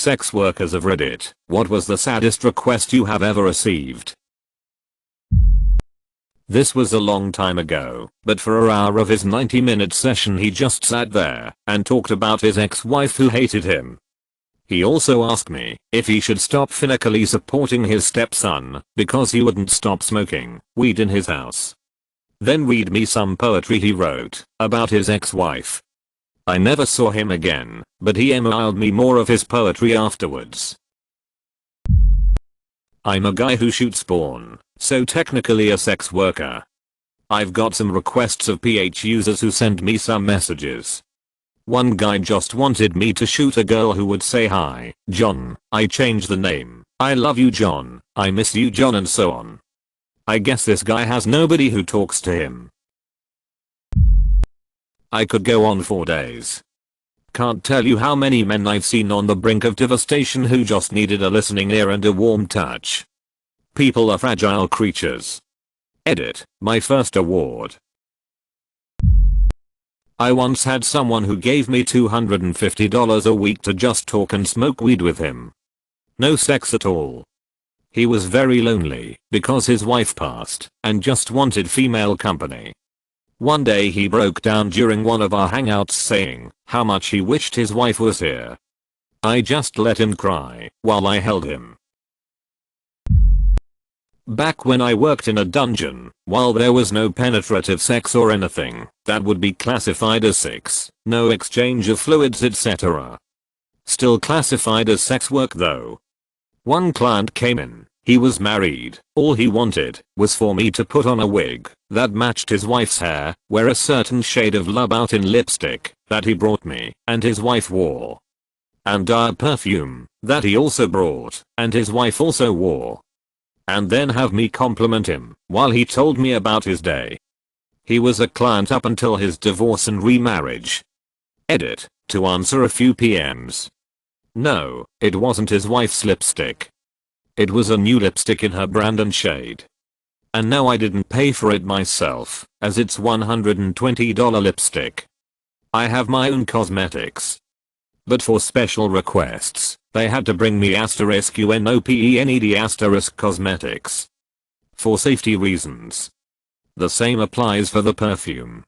sex workers of Reddit, what was the saddest request you have ever received? This was a long time ago, but for an hour of his 90-minute session he just sat there and talked about his ex-wife who hated him. He also asked me if he should stop financially supporting his stepson because he wouldn't stop smoking weed in his house. Then read me some poetry he wrote about his ex-wife. I never saw him again, but he emailed me more of his poetry afterwards. I'm a guy who shoots porn, so technically a sex worker. I've got some requests of PH users who send me some messages. One guy just wanted me to shoot a girl who would say hi, John, I changed the name, I love you John, I miss you John and so on. I guess this guy has nobody who talks to him. I could go on for days. Can't tell you how many men I've seen on the brink of devastation who just needed a listening ear and a warm touch. People are fragile creatures. Edit, my first award. I once had someone who gave me $250 a week to just talk and smoke weed with him. No sex at all. He was very lonely because his wife passed and just wanted female company. One day he broke down during one of our hangouts saying how much he wished his wife was here. I just let him cry while I held him. Back when I worked in a dungeon, while there was no penetrative sex or anything that would be classified as sex, no exchange of fluids etc. Still classified as sex work though. One client came in. He was married, all he wanted was for me to put on a wig that matched his wife's hair, wear a certain shade of Love Out in lipstick that he brought me and his wife wore, and a perfume that he also brought and his wife also wore, and then have me compliment him while he told me about his day. He was a client up until his divorce and remarriage. Edit, to answer a few PMs. No, it wasn't his wife's lipstick. It was a new lipstick in her brand and shade. And no, I didn't pay for it myself, as it's $120 lipstick. I have my own cosmetics. But for special requests, they had to bring me *UNOPENED cosmetics. For safety reasons. The same applies for the perfume.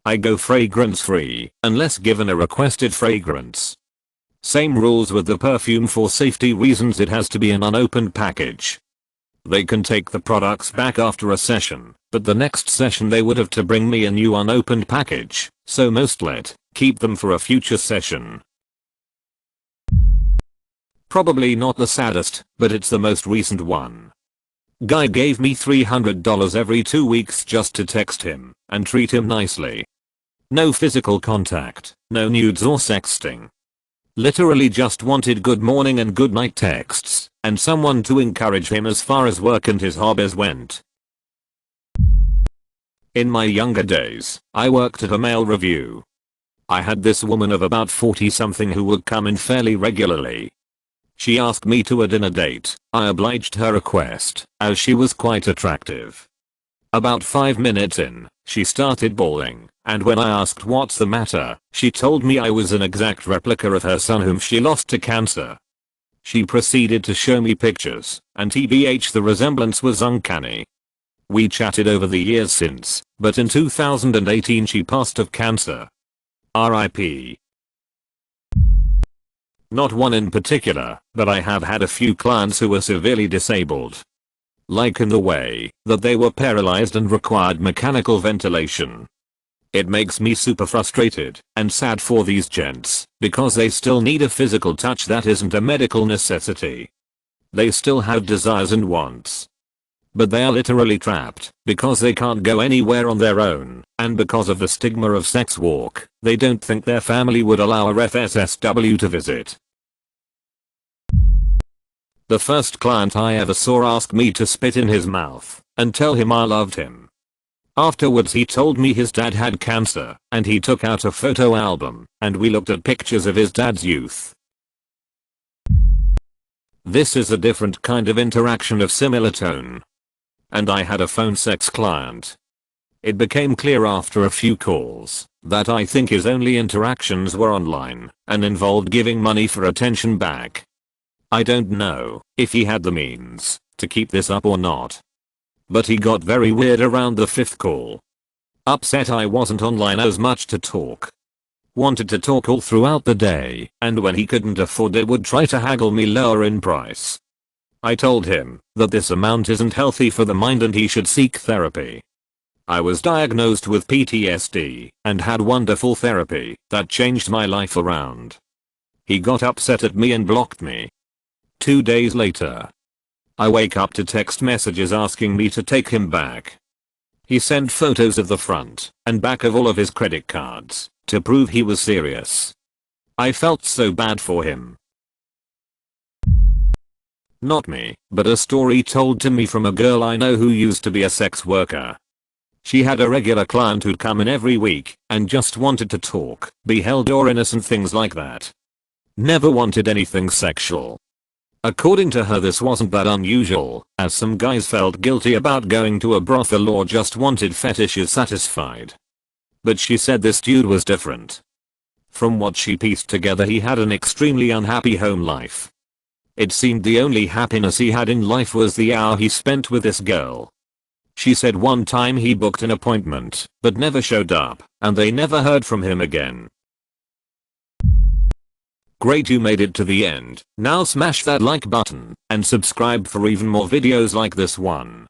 I go fragrance free, unless given a requested fragrance. Same rules with the perfume, for safety reasons it has to be an unopened package. They can take the products back after a session, but the next session they would have to bring me a new unopened package, so most keep them for a future session. Probably not the saddest, but it's the most recent one. Guy gave me $300 every 2 weeks just to text him and treat him nicely. No physical contact, no nudes or sexting. Literally just wanted good morning and good night texts, and someone to encourage him as far as work and his hobbies went. In my younger days, I worked at a mail review. I had this woman of about 40 something who would come in fairly regularly. She asked me to a dinner date. I obliged her request, as she was quite attractive. About 5 minutes in, she started bawling, and when I asked what's the matter, she told me I was an exact replica of her son whom she lost to cancer. She proceeded to show me pictures, and tbh the resemblance was uncanny. We chatted over the years since, but in 2018 she passed of cancer. RIP. Not one in particular, but I have had a few clients who were severely disabled. Like in the way that they were paralyzed and required mechanical ventilation. It makes me super frustrated and sad for these gents because they still need a physical touch that isn't a medical necessity. They still have desires and wants. But they are literally trapped because they can't go anywhere on their own, and because of the stigma of sex work, they don't think their family would allow a FSSW to visit. The first client I ever saw asked me to spit in his mouth and tell him I loved him. Afterwards he told me his dad had cancer, and he took out a photo album, and we looked at pictures of his dad's youth. This is a different kind of interaction of similar tone. And I had a phone sex client. It became clear after a few calls that I think his only interactions were online and involved giving money for attention back I don't know if he had the means to keep this up or not. But he got very weird around the 5th call. Upset I wasn't online as much to talk. Wanted to talk all throughout the day, and when he couldn't afford it would try to haggle me lower in price. I told him that this amount isn't healthy for the mind and he should seek therapy. I was diagnosed with PTSD and had wonderful therapy that changed my life around. He got upset at me and blocked me. 2 days later, I wake up to text messages asking me to take him back. He sent photos of the front and back of all of his credit cards to prove he was serious. I felt so bad for him. Not me, but a story told to me from a girl I know who used to be a sex worker. She had a regular client who'd come in every week and just wanted to talk, be held or innocent things like that. Never wanted anything sexual. According to her this wasn't that unusual, as some guys felt guilty about going to a brothel or just wanted fetishes satisfied. But she said this dude was different. From what she pieced together he had an extremely unhappy home life. It seemed the only happiness he had in life was the hour he spent with this girl. She said one time he booked an appointment, but never showed up, and they never heard from him again. Great, you made it to the end. Now smash that like button and subscribe for even more videos like this one.